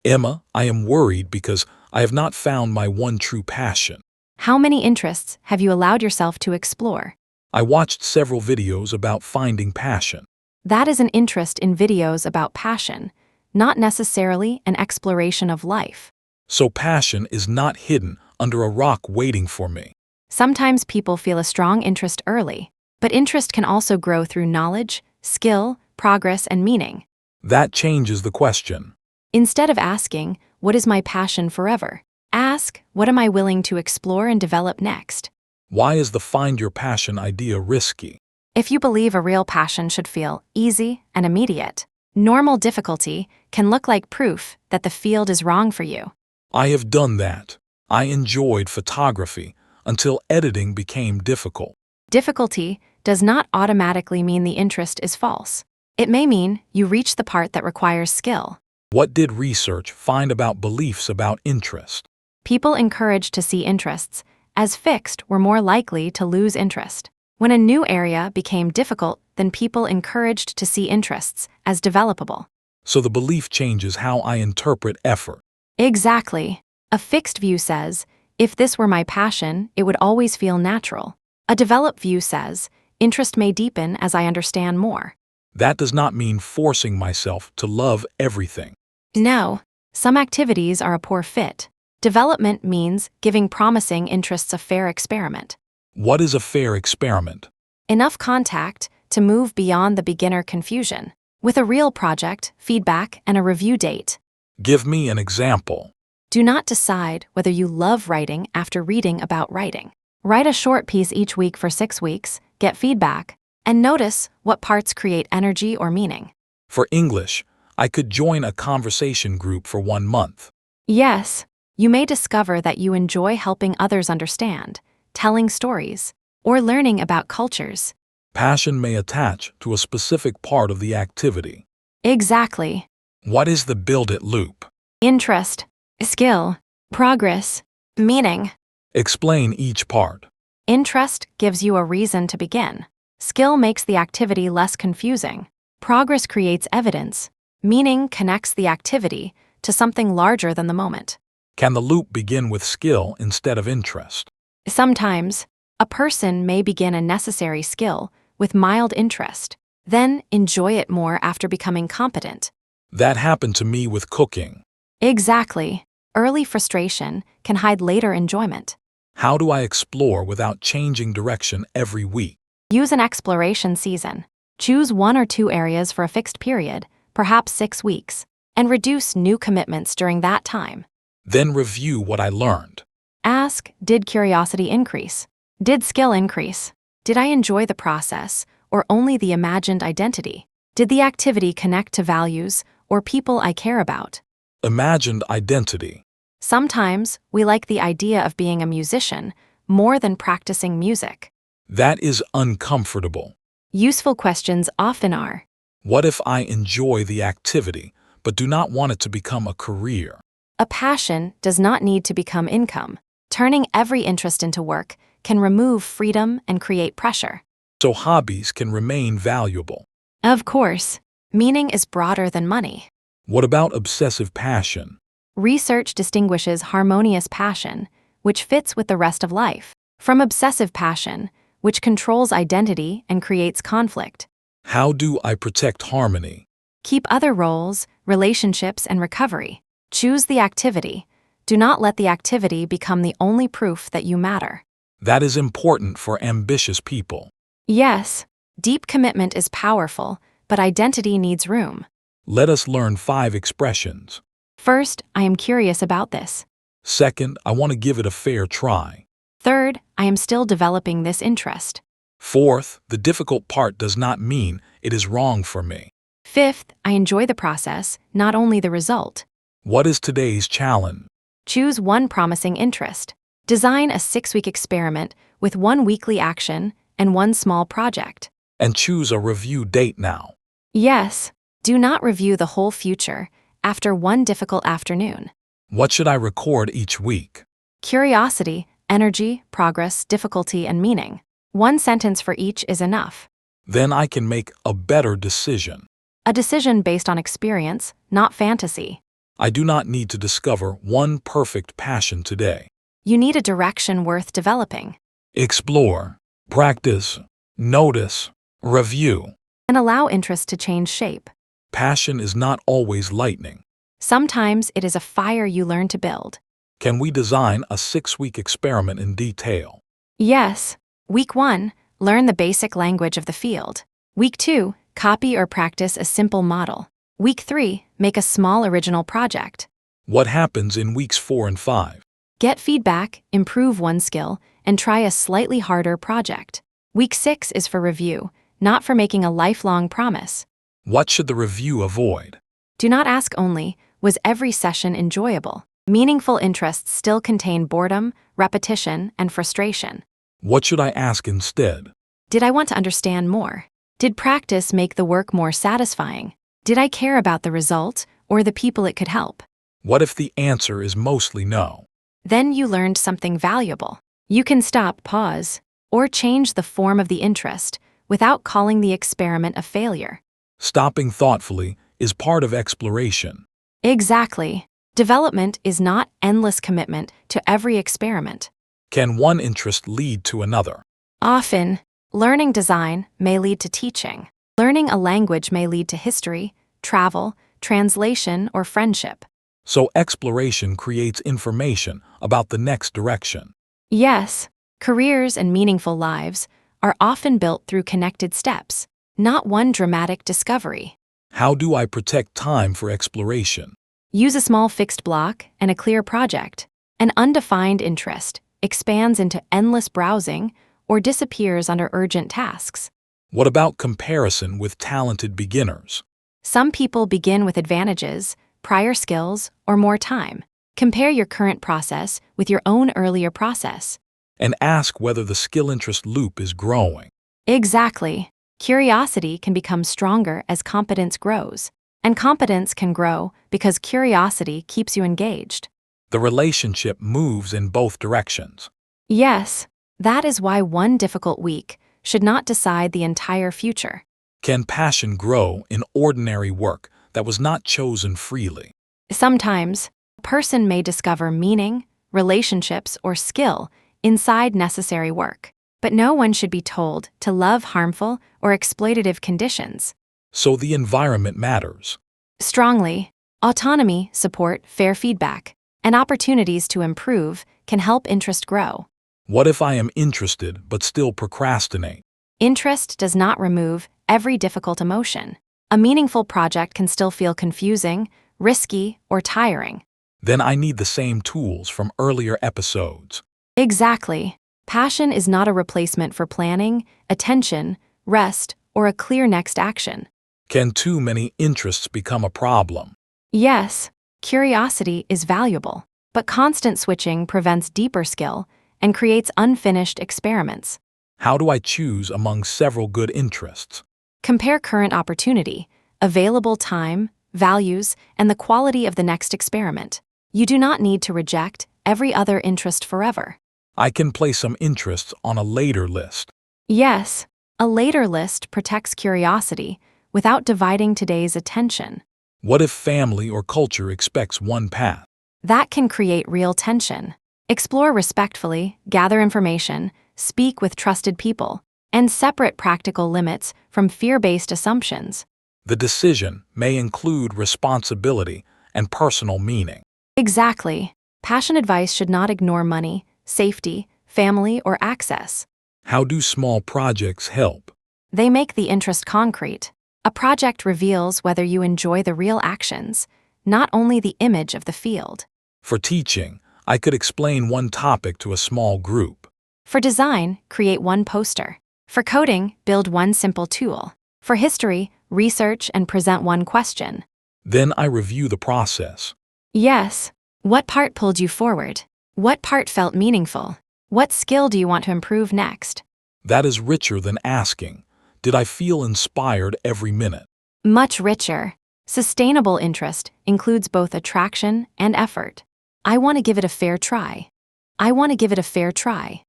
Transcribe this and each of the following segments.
Emma, I am worried because I have not found my one true passion. How many interests have you allowed yourself to explore? I watched several videos about finding passion. That is an interest in videos about passion, not necessarily an exploration of life. So passion is not hidden under a rock waiting for me. Sometimes people feel a strong interest early, but interest can also grow through knowledge, skill, progress, and meaning. That changes the question. Instead of asking, "What is my passion forever?" ask, "What am I willing to explore and develop next?" Why is the find your passion idea risky? If you believe a real passion should feel easy and immediate, normal difficulty can look like proof that the field is wrong for you. I have done that. I enjoyed photography until editing became difficult. Difficulty does not automatically mean the interest is false. It may mean you reach the part that requires skill. What did research find about beliefs about interest? People encouraged to see interests as fixed were more likely to lose interest. When a new area became difficult, then people encouraged to see interests as developable. So the belief changes how I interpret effort. Exactly. A fixed view says, if this were my passion, it would always feel natural. A developed view says, interest may deepen as I understand more. That does not mean forcing myself to love everything. No, some activities are a poor fit. Development means giving promising interests a fair experiment. What is a fair experiment? Enough contact to move beyond the beginner confusion, with a real project, feedback, and a review date. Give me an example. Do not decide whether you love writing after reading about writing. Write a short piece each week for 6 weeks, get feedback, and notice what parts create energy or meaning. For English, I could join a conversation group for 1 month. Yes, you may discover that you enjoy helping others understand, telling stories, or learning about cultures. Passion may attach to a specific part of the activity. Exactly. What is the build it loop? Interest, skill, progress, meaning. Explain each part. Interest gives you a reason to begin. Skill makes the activity less confusing. Progress creates evidence. Meaning connects the activity to something larger than the moment. Can the loop begin with skill instead of interest? Sometimes, a person may begin a necessary skill with mild interest, then enjoy it more after becoming competent. That happened to me with cooking. Exactly. Early frustration can hide later enjoyment. How do I explore without changing direction every week? Use an exploration season. Choose 1 or 2 areas for a fixed period, perhaps 6 weeks, and reduce new commitments during that time. Then review what I learned. Ask, did curiosity increase? Did skill increase? Did I enjoy the process, or only the imagined identity? Did the activity connect to values or people I care about? Imagined identity. Sometimes we like the idea of being a musician more than practicing music. That is uncomfortable. Useful questions often are. What if I enjoy the activity, but do not want it to become a career? A passion does not need to become income. Turning every interest into work can remove freedom and create pressure. So hobbies can remain valuable. Of course, meaning is broader than money. What about obsessive passion? Research distinguishes harmonious passion, which fits with the rest of life, from obsessive passion, which controls identity and creates conflict. How do I protect harmony? Keep other roles, relationships, and recovery. Choose the activity. Do not let the activity become the only proof that you matter. That is important for ambitious people. Yes, deep commitment is powerful, but identity needs room. Let us learn 5 expressions. First, I am curious about this. Second, I want to give it a fair try. Third, I am still developing this interest. Fourth, the difficult part does not mean it is wrong for me. Fifth, I enjoy the process, not only the result. What is today's challenge? Choose one promising interest. Design a 6-week experiment with 1 weekly action and 1 small project. And choose a review date now. Yes, do not review the whole future after 1 difficult afternoon. What should I record each week? Curiosity, energy, progress, difficulty, and meaning. 1 sentence for each is enough. Then I can make a better decision. A decision based on experience, not fantasy. I do not need to discover one perfect passion today. You need a direction worth developing. Explore, practice, notice, review. And allow interest to change shape. Passion is not always lightning. Sometimes it is a fire you learn to build. Can we design a 6-week experiment in detail? Yes. Week 1, learn the basic language of the field. Week 2, copy or practice a simple model. Week 3, make a small original project. What happens in weeks 4 and 5? Get feedback, improve one skill, and try a slightly harder project. Week 6 is for review, not for making a lifelong promise. What should the review avoid? Do not ask only, was every session enjoyable? Meaningful interests still contain boredom, repetition, and frustration. What should I ask instead? Did I want to understand more? Did practice make the work more satisfying? Did I care about the result or the people it could help? What if the answer is mostly no? Then you learned something valuable. You can stop, pause, or change the form of the interest without calling the experiment a failure. Stopping thoughtfully is part of exploration. Exactly. Development is not endless commitment to every experiment. Can one interest lead to another? Often, learning design may lead to teaching. Learning a language may lead to history, travel, translation, or friendship. So exploration creates information about the next direction. Yes, careers and meaningful lives are often built through connected steps, not one dramatic discovery. How do I protect time for exploration? Use a small fixed block and a clear project. An undefined interest expands into endless browsing or disappears under urgent tasks. What about comparison with talented beginners? Some people begin with advantages, prior skills, or more time. Compare your current process with your own earlier process. And ask whether the skill-interest loop is growing. Exactly. Curiosity can become stronger as competence grows. And competence can grow because curiosity keeps you engaged. The relationship moves in both directions. Yes, that is why one difficult week should not decide the entire future. Can passion grow in ordinary work that was not chosen freely? Sometimes, a person may discover meaning, relationships, or skill inside necessary work. But no one should be told to love harmful or exploitative conditions. So the environment matters. Strongly, autonomy, support, fair feedback, and opportunities to improve can help interest grow. What if I am interested but still procrastinate? Interest does not remove every difficult emotion. A meaningful project can still feel confusing, risky, or tiring. Then I need the same tools from earlier episodes. Exactly. Passion is not a replacement for planning, attention, rest, or a clear next action. Can too many interests become a problem? Yes, curiosity is valuable, but constant switching prevents deeper skill and creates unfinished experiments. How do I choose among several good interests? Compare current opportunity, available time, values, and the quality of the next experiment. You do not need to reject every other interest forever. I can place some interests on a later list. Yes, a later list protects curiosity without dividing today's attention. What if family or culture expects one path? That can create real tension. Explore respectfully, gather information, speak with trusted people, and separate practical limits from fear-based assumptions. The decision may include responsibility and personal meaning. Exactly. Passion advice should not ignore money, safety, family, or access. How do small projects help? They make the interest concrete. A project reveals whether you enjoy the real actions, not only the image of the field. For teaching, I could explain one topic to a small group. For design, create one poster. For coding, build one simple tool. For history, research and present one question. Then I review the process. Yes. What part pulled you forward? What part felt meaningful? What skill do you want to improve next? That is richer than asking, did I feel inspired every minute? Much richer. Sustainable interest includes both attraction and effort. I want to give it a fair try. I want to give it a fair try.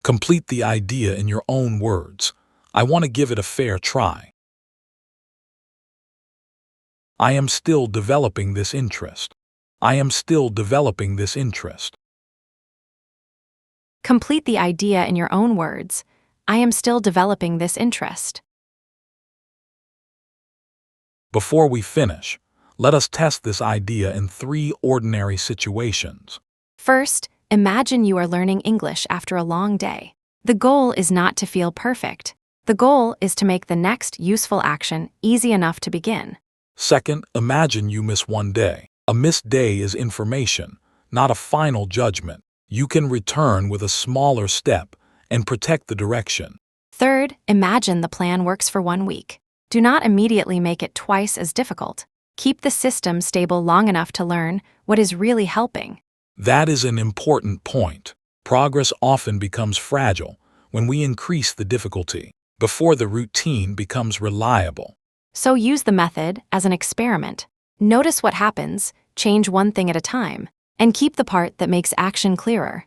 Complete the idea in your own words. I want to give it a fair try. I am still developing this interest. I am still developing this interest. Complete the idea in your own words. I am still developing this interest. Before we finish, let us test this idea in 3 ordinary situations. First, imagine you are learning English after a long day. The goal is not to feel perfect. The goal is to make the next useful action easy enough to begin. Second, imagine you miss one day. A missed day is information, not a final judgment. You can return with a smaller step and protect the direction. Third, imagine the plan works for 1 week. Do not immediately make it twice as difficult. Keep the system stable long enough to learn what is really helping. That is an important point. Progress often becomes fragile when we increase the difficulty before the routine becomes reliable. So use the method as an experiment. Notice what happens, change one thing at a time, and keep the part that makes action clearer.